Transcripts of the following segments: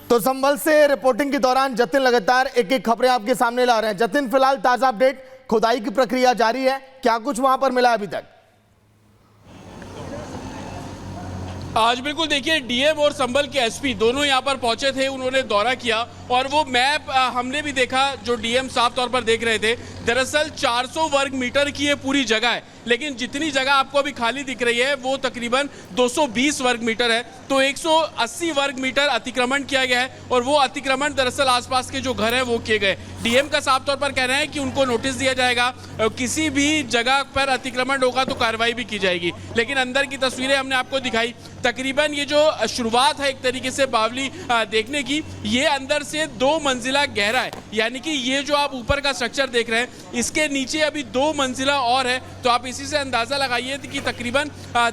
तो संभल से रिपोर्टिंग के दौरान जतिन लगातार एक एक खबरें आपके सामने ला रहे हैं। जतिन, फिलहाल ताजा अपडेट, खुदाई की प्रक्रिया जारी है, क्या कुछ वहां पर मिला अभी तक? आज बिल्कुल देखिए, डीएम और संभल के एसपी दोनों यहां पर पहुंचे थे, उन्होंने दौरा किया और वो मैप हमने भी देखा जो डीएम साफ तौर पर देख रहे थे। दरअसल 400 वर्ग मीटर की ये पूरी जगह है, लेकिन जितनी जगह आपको अभी खाली दिख रही है वो तकरीबन 220 वर्ग मीटर है। तो 180 वर्ग मीटर अतिक्रमण किया गया है और वो अतिक्रमण दरअसल आसपास के जो घर हैं वो किए गए। डीएम का साफ तौर पर कहना है कि उनको नोटिस दिया जाएगा, किसी भी जगह पर अतिक्रमण होगा तो कार्रवाई भी की जाएगी। लेकिन अंदर की तस्वीरें हमने आपको दिखाई। तकरीबन ये जो शुरुआत है एक तरीके से बावली देखने की, ये अंदर से 2 मंजिला गहरा है, यानी कि ये जो आप ऊपर का स्ट्रक्चर देख रहे हैं इसके नीचे अभी 2 मंजिला और है। तो आप इसी से अंदाजा लगाइए कि तकरीबन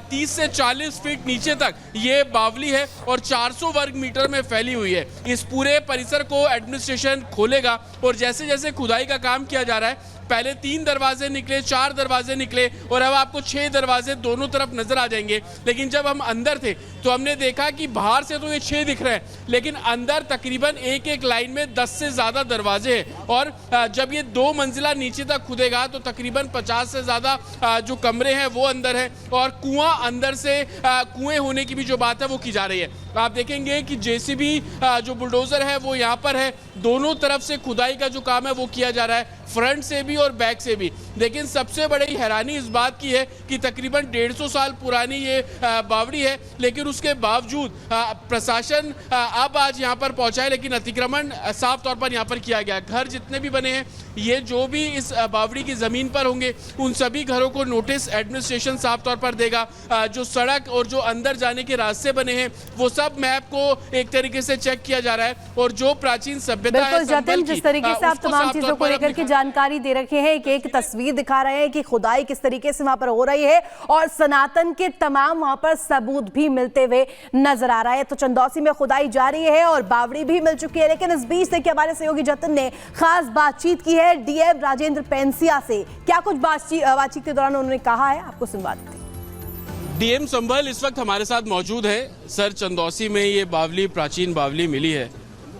30 से 40 फीट नीचे तक ये बावली है और 400 वर्ग मीटर में फैली हुई है। इस पूरे परिसर को एडमिनिस्ट्रेशन खोलेगा और जैसे जैसे खुदाई का काम किया जा रहा है, पहले 3 दरवाजे निकले, 4 दरवाजे निकले और अब आपको 6 दरवाजे दोनों तरफ नजर आ जाएंगे। लेकिन जब हम अंदर थे तो हमने देखा कि बाहर से तो ये 6 दिख रहे हैं, लेकिन अंदर तकरीबन एक एक लाइन में 10 से ज्यादा दरवाजे हैं। और जब ये 2 मंजिला नीचे तक खुदेगा तो तकरीबन 50 से ज्यादा जो कमरे हैं वो अंदर है और कुआं अंदर से कुएं होने की भी जो बात है वो की जा रही है। आप देखेंगे कि जेसीबी जो बुलडोजर है वो यहाँ पर है, दोनों तरफ से खुदाई का जो काम है वो किया जा रहा है, फ्रंट से भी और बैक से भी। लेकिन सबसे बड़ी हैरानी इस बात की है कि तकरीबन 150 साल पुरानी ये बावड़ी है, लेकिन उसके बावजूद प्रशासन अब आज यहाँ पर पहुंचा है, लेकिन अतिक्रमण साफ तौर पर यहाँ पर किया गया। घर जितने भी बने हैं, ये जो भी इस बावड़ी की जमीन पर होंगे उन सभी घरों को नोटिस एडमिनिस्ट्रेशन साफ तौर पर देगा। जो सड़क और जो अंदर जाने के रास्ते बने हैं वो सब मैप को एक तरीके से चेक किया जा रहा है और जो प्राचीन सभ्यता है जतिन, जिस तरीके से आप तमाम चीजों को लेकर के जानकारी दे रखे हैं, एक एक तस्वीर दिखा रहे हैं कि खुदाई किस तरीके से वहां पर हो रही है और सनातन के तमाम वहां पर सबूत भी मिलते हुए नजर आ रहा है। तो चंदौसी में खुदाई जारी है और बावड़ी भी मिल चुकी है, लेकिन इस बीच देखिए हमारे सहयोगी जतिन ने खास बातचीत की है डीएम राजेंद्र पेंसिया से। क्या कुछ बातचीत के दौरान उन्होंने कहा है, आपको सुनवा देते हैं। डीएम संभल इस वक्त हमारे साथ मौजूद है। सर, चंदौसी में ये बावली, प्राचीन बावली मिली है,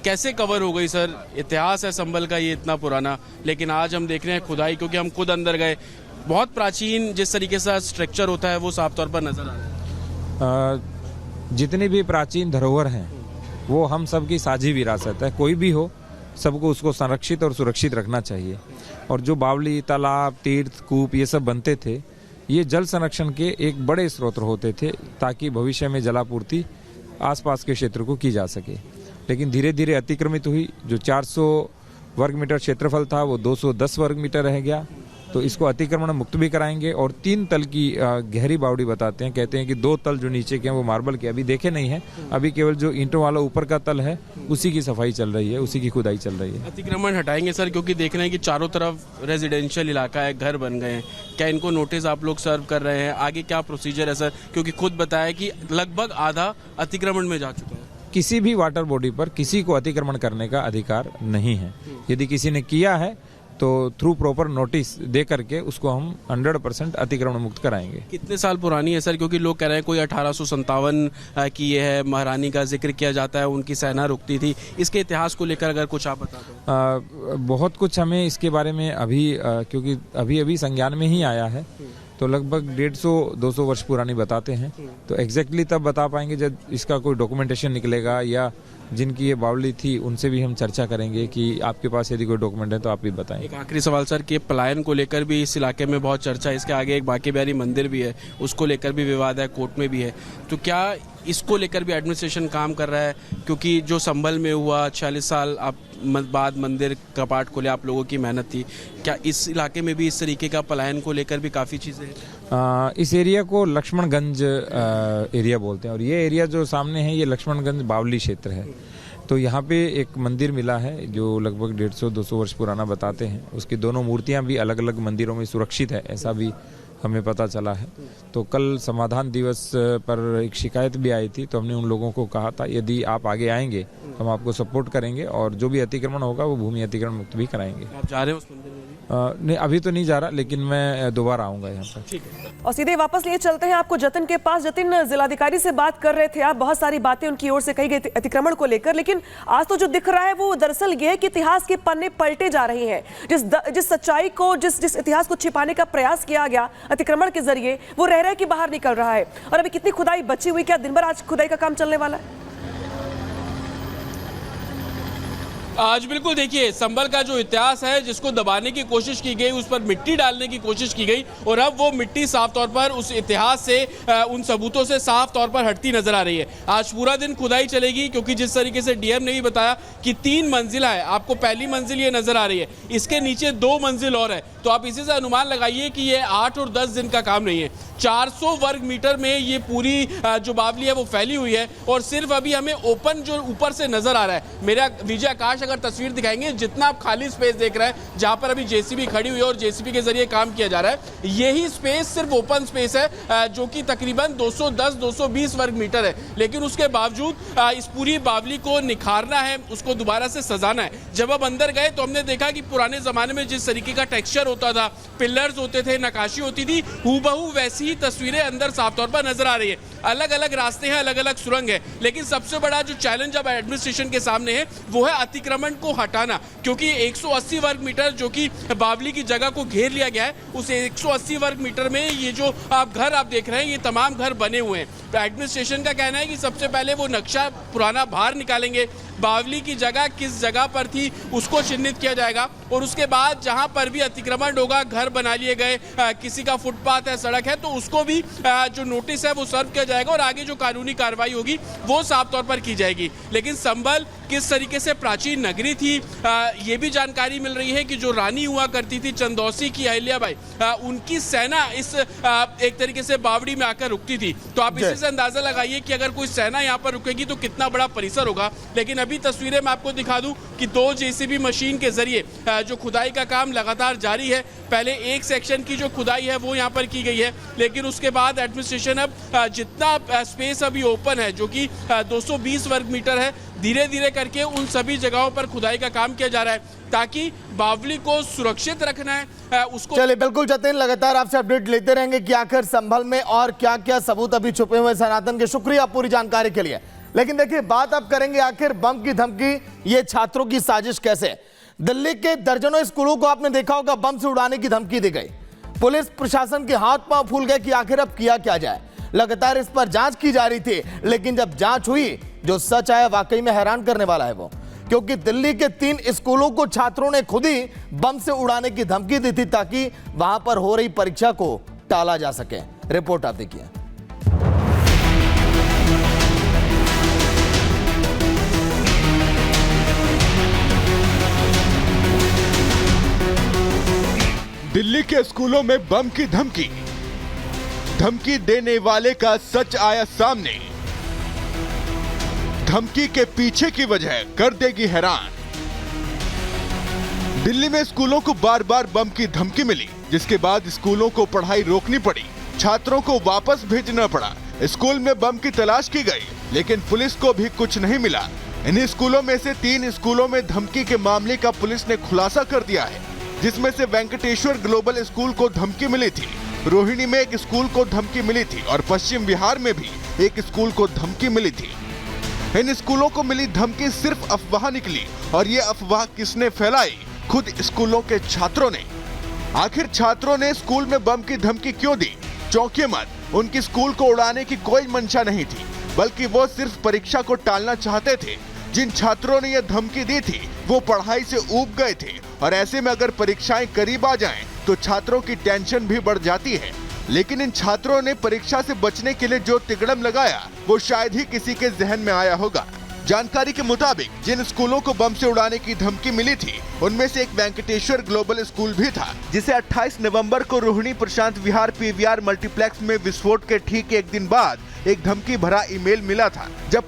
कैसे कवर हो गई सर? इतिहास है संभल का ये इतना पुराना, लेकिन आज हम देख रहे हैं खुदाई, क्योंकि हम खुद अंदर गए, बहुत प्राचीन जिस तरीके से स्ट्रक्चर होता है वो साफ तौर पर नजर आ रहा है। जितनी भी प्राचीन धरोहर हैं वो हम सबकी साझी विरासत है, कोई भी हो सबको उसको संरक्षित और सुरक्षित रखना चाहिए। और जो बावली, तालाब, तीर्थ, कूप ये सब बनते थे, ये जल संरक्षण के एक बड़े स्रोत होते थे ताकि भविष्य में जलापूर्ति आसपास के क्षेत्र को की जा सके। लेकिन धीरे धीरे अतिक्रमित हुई, जो 400 वर्ग मीटर क्षेत्रफल था वो 210 वर्ग मीटर रह गया। तो इसको अतिक्रमण मुक्त भी कराएंगे और 3 तल की गहरी बावड़ी बताते हैं, कहते हैं कि 2 तल जो नीचे के हैं वो मार्बल के अभी देखे नहीं है, अभी केवल जो ईंटों वाला ऊपर का तल है उसी की सफाई चल रही है, उसी की खुदाई चल रही है। अतिक्रमण हटाएंगे सर, क्योंकि देख रहे हैं कि चारों तरफ रेजिडेंशियल इलाका है, घर बन गए हैं, क्या इनको नोटिस आप लोग सर्व कर रहे हैं? आगे क्या प्रोसीजर है सर? क्योंकि खुद बताया कि लगभग आधा अतिक्रमण में जा चुका है। किसी भी वाटर बॉडी पर किसी को अतिक्रमण करने का अधिकार नहीं है। यदि किसी ने किया है तो थ्रू प्रॉपर नोटिस दे करके उसको हम 100% अतिक्रमण मुक्त कराएंगे। कितने साल पुरानी है सर? क्योंकि लोग कह रहे हैं कोई 1857 की ये है, महारानी का जिक्र किया जाता है, उनकी सेना रुकती थी। इसके इतिहास को लेकर अगर कुछ आप बता दो। बहुत कुछ हमें इसके बारे में अभी क्योंकि अभी संज्ञान में ही आया है, तो लगभग 150-200 वर्ष पुरानी बताते हैं। तो एग्जैक्टली तब बता पाएंगे जब इसका कोई डॉक्यूमेंटेशन निकलेगा, या जिनकी ये बावली थी उनसे भी हम चर्चा करेंगे कि आपके पास यदि कोई डॉक्यूमेंट है तो आप भी बताएं। एक आखिरी सवाल सर, कि पलायन को लेकर भी इस इलाके में बहुत चर्चा है, इसके आगे एक बांके बिहारी मंदिर भी है, उसको लेकर भी विवाद है, कोर्ट में भी है, तो क्या इसको लेकर भी एडमिनिस्ट्रेशन काम कर रहा है? क्योंकि जो संभल में हुआ 46 साल बाद मंदिर कपाट खोले, आप लोगों की मेहनत थी, क्या इस इलाके में भी इस तरीके का पलायन को लेकर भी काफ़ी चीज़ें हैं? इस एरिया को लक्ष्मणगंज एरिया बोलते हैं और ये एरिया जो सामने है ये लक्ष्मणगंज बावली क्षेत्र है। तो यहाँ पे एक मंदिर मिला है जो लगभग 150-200 वर्ष पुराना बताते हैं, उसकी दोनों मूर्तियाँ भी अलग अलग मंदिरों में सुरक्षित है, ऐसा भी हमें पता चला है। तो कल समाधान दिवस पर एक शिकायत भी आई थी, तो हमने उन लोगों को कहा था यदि आप आगे आएंगे हम आपको सपोर्ट करेंगे और जो भी अतिक्रमण होगा वो भूमि अतिक्रमण मुक्त भी कराएंगे। आप जा रहे हो उस मंदिर में? नहीं अभी तो नहीं जा रहा, लेकिन मैं दोबारा आऊँगा यहाँ पर। ठीक है। और सीधे वापस लिए चलते हैं आपको जतिन के पास। जतिन, जिलाधिकारी से बात कर रहे थे आप, बहुत सारी बातें उनकी ओर से कही गई अतिक्रमण को लेकर, लेकिन आज तो जो दिख रहा है वो दरअसल ये है कि इतिहास के पन्ने पलटे जा रहे हैं। जिस सच्चाई को, जिस इतिहास को छिपाने का प्रयास किया गया अतिक्रमण के जरिए, वो रह के बाहर निकल रहा है। और अभी कितनी खुदाई बची हुई, क्या दिन भर आज खुदाई का काम चलने वाला है? आज बिल्कुल देखिए, संभल का जो इतिहास है जिसको दबाने की कोशिश की गई, उस पर मिट्टी डालने की कोशिश की गई, और अब वो मिट्टी साफ तौर पर उस इतिहास से, उन सबूतों से साफ तौर पर हटती नजर आ रही है। आज पूरा दिन खुदाई चलेगी, क्योंकि जिस तरीके से डीएम ने भी बताया कि 3 मंजिला है, आपको पहली मंजिल ये नजर आ रही है, इसके नीचे 2 मंजिल और है, तो आप इसी से अनुमान लगाइए कि ये 8 और 10 दिन का काम नहीं है। 400 वर्ग मीटर में ये पूरी जो बावली है वो फैली हुई है, और सिर्फ अभी हमें ओपन जो ऊपर से नजर आ रहा है। मेरा विजय आकाश अगर तस्वीर दिखाएंगे, जितना आप खाली स्पेस देख रहे हैं जहां पर अभी जेसीबी खड़ी हुई है और जेसीबी के जरिए काम किया जा रहा है, यही स्पेस सिर्फ ओपन स्पेस है, जो कि तकरीबन 210-220 वर्ग मीटर है। लेकिन उसके बावजूद इस पूरी बावली को निखारना है, उसको दोबारा से सजाना है। जब अब अंदर गए तो हमने देखा कि पुराने जमाने में जिस तरीके का टेक्सचर होता था, पिलर्स होते थे, नक्काशी होती थी, हूबहू वैसी ही तस्वीरें अंदर साफ तौर पर नजर आ रही है। अलग अलग रास्ते हैं, अलग अलग सुरंग है, लेकिन सबसे बड़ा जो चैलेंज अब एडमिनिस्ट्रेशन के सामने है वो है अतिक्रमण को हटाना, क्योंकि 180 वर्ग मीटर जो कि बावली की जगह को घेर लिया गया है, उस 180 वर्ग मीटर में ये जो घर आप देख रहे हैं, ये तमाम घर बने हुए हैं। एडमिनिस्ट्रेशन का कहना है कि सबसे पहले वो नक्शा पुराना बाहर निकालेंगे, बावली की जगह किस जगह पर थी उसको चिन्हित किया जाएगा, और उसके बाद जहां पर भी अतिक्रमण होगा, घर बना लिए गए, किसी का फुटपाथ है, सड़क है, तो उसको भी जो नोटिस है वो सर्व किया जाएगा, और आगे जो कानूनी कार्रवाई होगी वो साफ तौर पर की जाएगी। लेकिन संभल किस तरीके से प्राचीन नगरी थी, ये भी जानकारी मिल रही है कि जो रानी हुआ करती थी चंदौसी की अहिल्याबाई, उनकी सेना इस एक तरीके से बावड़ी में आकर रुकती थी। तो आप इसी से अंदाजा लगाइए कि अगर कोई सेना यहाँ पर रुकेगी तो कितना बड़ा परिसर होगा। लेकिन अभी तस्वीरें मैं आपको दिखा दूं कि 2 जेसीबी मशीन के जरिए जो खुदाई का काम लगातार जारी है। पहले एक सेक्शन की जो खुदाई है वो यहाँ पर की गई है, लेकिन उसके बाद एडमिनिस्ट्रेशन अब जितना स्पेस अभी ओपन है, जो कि 220 वर्ग मीटर है, धीरे धीरे करके उन सभी जगहों पर खुदाई का काम किया जा रहा है, ताकि बावली को सुरक्षित रखना है उसको। चलिए बिल्कुल जतिन, लगातार आपसे अपडेट लेते रहेंगे कि आखिर संभल में और क्या क्या सबूत अभी छुपे हुए। सनातन के शुक्रिया पूरी जानकारी के लिए। लेकिन देखिए, बात अब करेंगे आखिर बम की धमकी, ये छात्रों की साजिश कैसे। दिल्ली के दर्जनों स्कूलों को आपने देखा होगा बम से उड़ाने की धमकी दी गई। पुलिस प्रशासन के हाथ पांव फूल गए कि आखिर अब किया क्या जाए। लगातार इस पर जांच की जा रही थी, लेकिन जब जांच हुई, जो सच आया वाकई में हैरान करने वाला है वो, क्योंकि दिल्ली के 3 स्कूलों को छात्रों ने खुद ही बम से उड़ाने की धमकी दी थी, ताकि वहां पर हो रही परीक्षा को टाला जा सके। रिपोर्ट आप देखिए। दिल्ली के स्कूलों में बम की धमकी, धमकी देने वाले का सच आया सामने। धमकी के पीछे की वजह कर देगी हैरान। दिल्ली में स्कूलों को बार बार बम की धमकी मिली, जिसके बाद स्कूलों को पढ़ाई रोकनी पड़ी, छात्रों को वापस भेजना पड़ा। स्कूल में बम की तलाश की गई, लेकिन पुलिस को भी कुछ नहीं मिला। इन्हीं स्कूलों में से 3 स्कूलों में धमकी के मामले का पुलिस ने खुलासा कर दिया है, जिसमें से वेंकटेश्वर ग्लोबल स्कूल को धमकी मिली थी, रोहिणी में एक स्कूल को धमकी मिली थी, और पश्चिम बिहार में भी एक स्कूल को धमकी मिली थी। इन स्कूलों को मिली धमकी सिर्फ अफवाह निकली, और ये अफवाह किसने फैलाई? खुद स्कूलों के छात्रों ने। आखिर छात्रों ने स्कूल में बम की धमकी क्यों दी? चौंकिए मत, उनकी स्कूल को उड़ाने की कोई मंशा नहीं थी, बल्कि वो सिर्फ परीक्षा को टालना चाहते थे। जिन छात्रों ने यह धमकी दी थी वो पढ़ाई से ऊब गए थे, और ऐसे में अगर परीक्षाएं करीब आ जाएं तो छात्रों की टेंशन भी बढ़ जाती है। लेकिन इन छात्रों ने परीक्षा से बचने के लिए जो तिकड़म लगाया वो शायद ही किसी के जहन में आया होगा। जानकारी के मुताबिक जिन स्कूलों को बम से उड़ाने की धमकी मिली थी, उनमें से एक वेंकटेश्वर ग्लोबल स्कूल भी था, जिसे 28 नवंबर को रोहिणी प्रशांत विहार पीवीआर मल्टीप्लेक्स में विस्फोट के ठीक 1 दिन बाद एक धमकी भरा ईमेल मिला था। जब